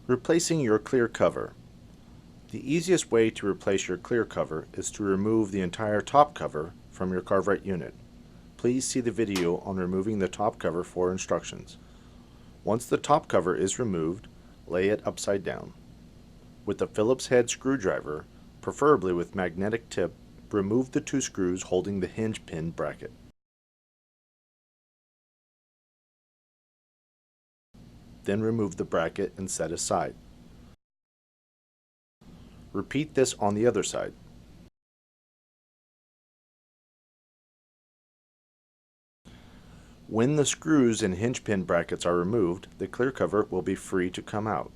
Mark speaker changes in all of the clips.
Speaker 1: Replacing your clear cover. The easiest way to replace your clear cover is to remove the entire top cover from your CarveWright unit. Please see the video on removing the top cover for instructions. Once the top cover is removed, lay it upside down. With a Phillips head screwdriver, preferably with magnetic tip, remove the two screws holding the hinge pin bracket. Then remove the bracket and set aside. Repeat this on the other side. When the screws and hinge pin brackets are removed, the clear cover will be free to come out.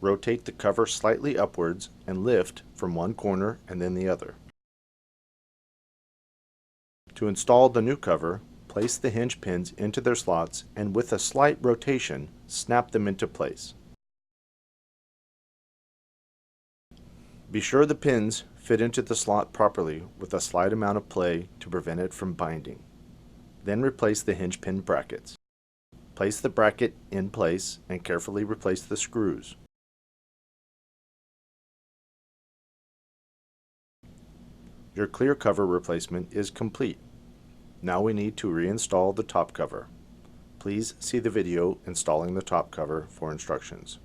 Speaker 1: Rotate the cover slightly upwards and lift from one corner and then the other. To install the new cover, place the hinge pins into their slots and with a slight rotation, snap them into place. Be sure the pins fit into the slot properly with a slight amount of play to prevent it from binding. Then replace the hinge pin brackets. Place the bracket in place and carefully replace the screws. Your clear cover replacement is complete. Now we need to reinstall the top cover. Please see the video installing the top cover for instructions.